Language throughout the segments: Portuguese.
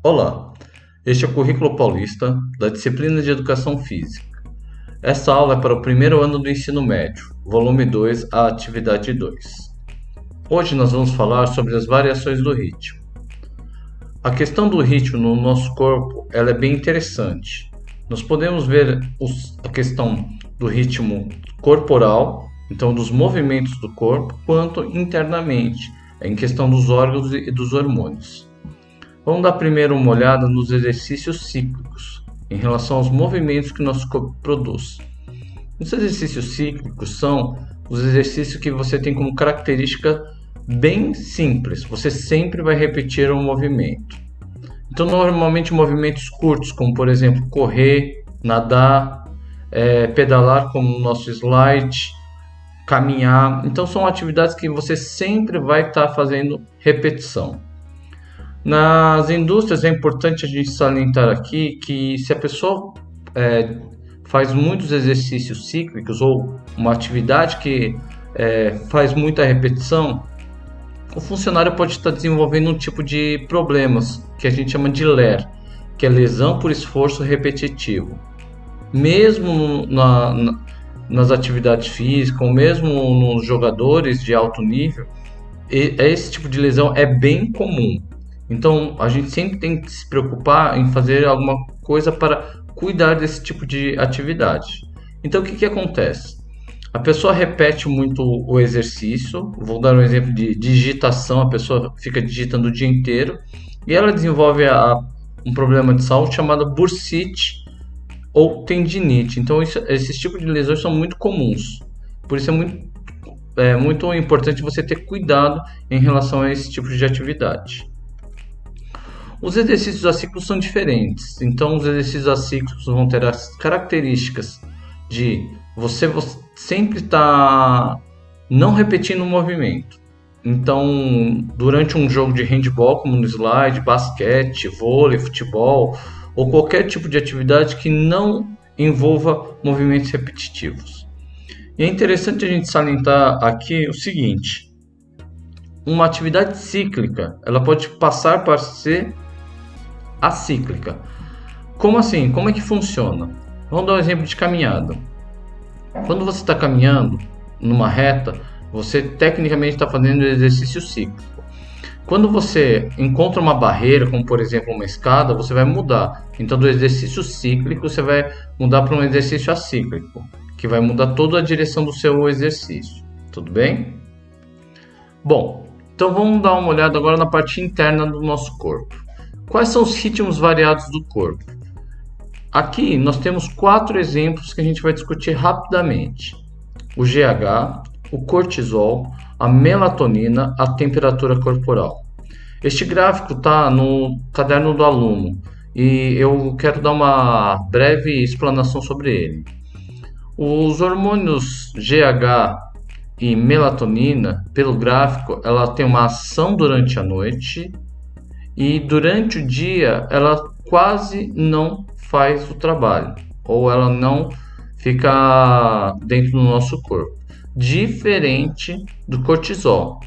Olá, este é o Currículo Paulista da disciplina de Educação Física. Esta aula é para o primeiro ano do ensino médio, volume 2, a atividade 2. Hoje nós vamos falar sobre as variações do ritmo. A questão do ritmo no nosso corpo ela é bem interessante. Nós podemos ver a questão do ritmo corporal, então dos movimentos do corpo, quanto internamente, em questão dos órgãos e dos hormônios. Vamos dar primeiro uma olhada nos exercícios cíclicos, em relação aos movimentos que nosso corpo produz. Os exercícios cíclicos são os exercícios que você tem como característica bem simples, você sempre vai repetir um movimento. Então, normalmente movimentos curtos, como por exemplo correr, nadar, pedalar como no nosso slide, caminhar. Então, são atividades que você sempre vai estar fazendo repetição. Nas indústrias é importante a gente salientar aqui que se a pessoa faz muitos exercícios cíclicos ou uma atividade que faz muita repetição, o funcionário pode estar desenvolvendo um tipo de problemas que a gente chama de LER, que é lesão por esforço repetitivo. Mesmo nas atividades físicas, ou mesmo nos jogadores de alto nível, esse tipo de lesão é bem comum. Então, a gente sempre tem que se preocupar em fazer alguma coisa para cuidar desse tipo de atividade. Então, o que acontece? A pessoa repete muito o exercício. Vou dar um exemplo de digitação. A pessoa fica digitando o dia inteiro e ela desenvolve um problema de saúde chamado bursite ou tendinite. Então, esses tipos de lesões são muito comuns. Por isso é muito importante você ter cuidado em relação a esse tipo de atividade. Os exercícios acíclicos são diferentes, então os exercícios acíclicos vão ter as características de você sempre estar não repetindo o movimento. Então, durante um jogo de handball, como no slide, basquete, vôlei, futebol, ou qualquer tipo de atividade que não envolva movimentos repetitivos. E é interessante a gente salientar aqui o seguinte: uma atividade cíclica, ela pode passar para ser acíclica. Como assim? Como é que funciona? Vamos dar um exemplo de caminhada. Quando você está caminhando numa reta, você tecnicamente está fazendo exercício cíclico. Quando você encontra uma barreira, como por exemplo uma escada, você vai mudar. Então do exercício cíclico você vai mudar para um exercício acíclico, que vai mudar toda a direção do seu exercício. Tudo bem? Bom, então vamos dar uma olhada agora na parte interna do nosso corpo. Quais são os ritmos variados do corpo? Aqui nós temos 4 exemplos que a gente vai discutir rapidamente: o GH, o cortisol, a melatonina, a temperatura corporal. Este gráfico está no caderno do aluno e eu quero dar uma breve explanação sobre ele. Os hormônios GH e melatonina, pelo gráfico, ela tem uma ação durante a noite e durante o dia ela quase não faz o trabalho, ou ela não fica dentro do nosso corpo. Diferente do cortisol,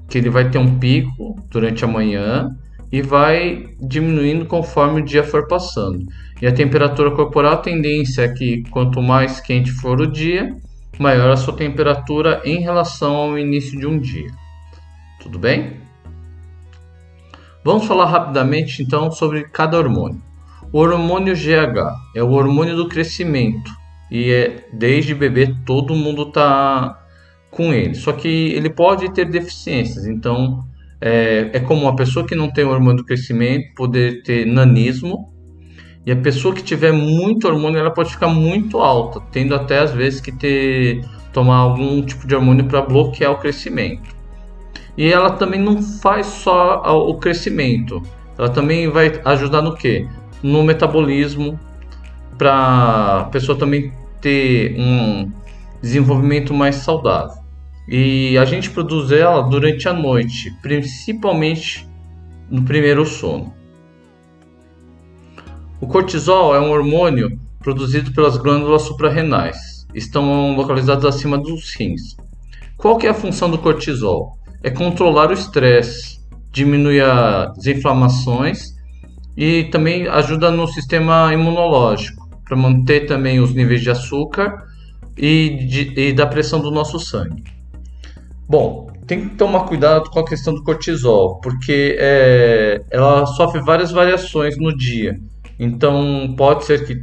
que ele vai ter um pico durante a manhã e vai diminuindo conforme o dia for passando. E a temperatura corporal, a tendência é que quanto mais quente for o dia, maior a sua temperatura em relação ao início de um dia. Tudo bem? Vamos falar rapidamente então sobre cada hormônio. O hormônio GH é o hormônio do crescimento e desde bebê todo mundo está com ele. Só que ele pode ter deficiências, então é como uma pessoa que não tem o hormônio do crescimento poder ter nanismo, e a pessoa que tiver muito hormônio ela pode ficar muito alta, tendo até às vezes que tomar algum tipo de hormônio para bloquear o crescimento. E ela também não faz só o crescimento, ela também vai ajudar no quê? No metabolismo, para a pessoa também ter um desenvolvimento mais saudável. E a gente produz ela durante a noite, principalmente no primeiro sono. O cortisol é um hormônio produzido pelas glândulas suprarrenais, estão localizadas acima dos rins. Qual que é a função do cortisol? É controlar o estresse, diminuir as inflamações e também ajuda no sistema imunológico, para manter também os níveis de açúcar e da pressão do nosso sangue. Bom, tem que tomar cuidado com a questão do cortisol, porque ela sofre várias variações no dia. Então, pode ser que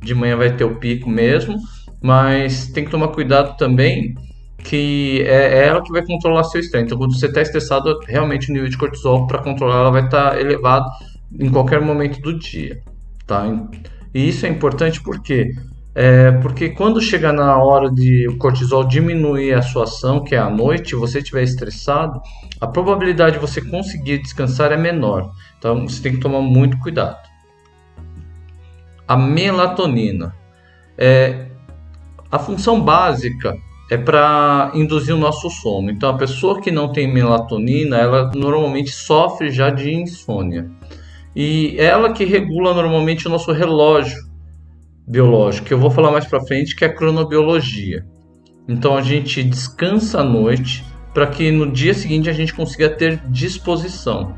de manhã vai ter o pico mesmo, mas tem que tomar cuidado também que é ela que vai controlar seu estresse. Então, quando você está estressado, realmente o nível de cortisol para controlar ela vai estar elevado em qualquer momento do dia, tá? E isso é importante porque quando chegar na hora de o cortisol diminuir a sua ação, que é à noite, você estiver estressado, a probabilidade de você conseguir descansar é menor. Então você tem que tomar muito cuidado. A melatonina. A função básica é para induzir o nosso sono. Então a pessoa que não tem melatonina, ela normalmente sofre já de insônia. E é ela que regula normalmente o nosso relógio biológico, que eu vou falar mais para frente, que é a cronobiologia. Então a gente descansa à noite para que no dia seguinte a gente consiga ter disposição.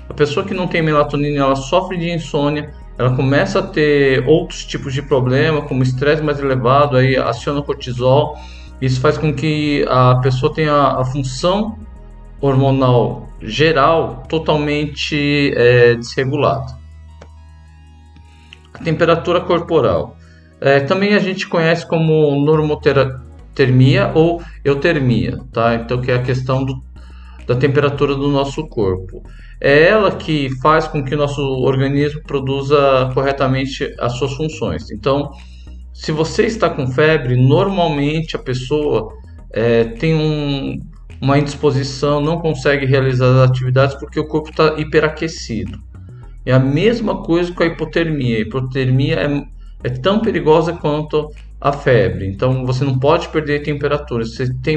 A pessoa que não tem melatonina, ela sofre de insônia, ela começa a ter outros tipos de problema, como estresse mais elevado, aí aciona o cortisol. Isso faz com que a pessoa tenha a função hormonal geral totalmente desregulada. A temperatura corporal. Também a gente conhece como normotermia ou eutermia, tá? Então, que é a questão da temperatura do nosso corpo. É ela que faz com que o nosso organismo produza corretamente as suas funções. Então, se você está com febre, normalmente a pessoa tem uma indisposição, não consegue realizar as atividades porque o corpo está hiperaquecido. É a mesma coisa com a hipotermia. A hipotermia é tão perigosa quanto a febre. Então você não pode perder temperatura.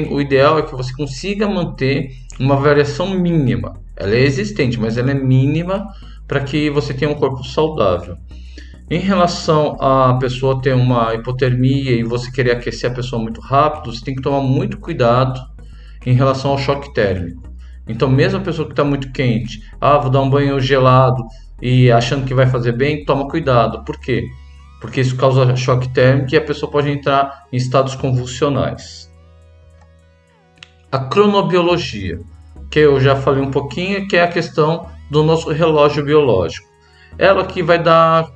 O ideal é que você consiga manter uma variação mínima. Ela é existente, mas ela é mínima para que você tenha um corpo saudável. Em relação a pessoa ter uma hipotermia e você querer aquecer a pessoa muito rápido, você tem que tomar muito cuidado em relação ao choque térmico. Então, mesmo a pessoa que está muito quente, vou dar um banho gelado e achando que vai fazer bem, toma cuidado. Por quê? Porque isso causa choque térmico e a pessoa pode entrar em estados convulsionais. A cronobiologia, que eu já falei um pouquinho, que é a questão do nosso relógio biológico. Ela que vai dar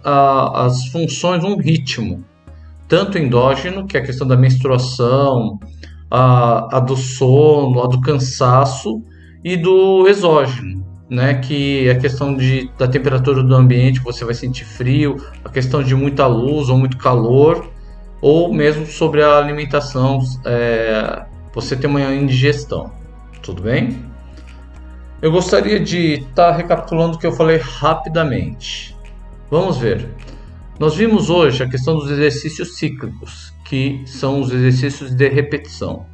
às funções um ritmo, tanto endógeno, que é a questão da menstruação, a do sono, a do cansaço, e do exógeno, né, que é a questão da temperatura do ambiente, você vai sentir frio, a questão de muita luz ou muito calor, ou mesmo sobre a alimentação, você tem uma indigestão, tudo bem? Eu gostaria de estar recapitulando o que eu falei rapidamente. Vamos ver. Nós vimos hoje a questão dos exercícios cíclicos, que são os exercícios de repetição.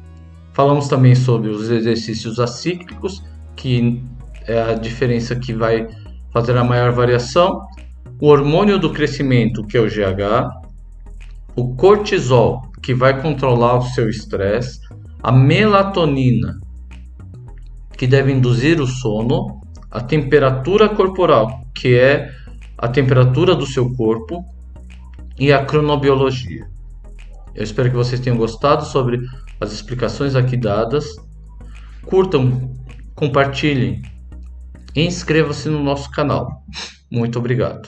Falamos também sobre os exercícios acíclicos, que é a diferença que vai fazer a maior variação. O hormônio do crescimento, que é o GH. O cortisol, que vai controlar o seu estresse. A melatonina, que deve induzir o sono. A temperatura corporal, que é a temperatura do seu corpo. E a cronobiologia. Eu espero que vocês tenham gostado sobre as explicações aqui dadas. Curtam, compartilhem e inscrevam-se no nosso canal. Muito obrigado.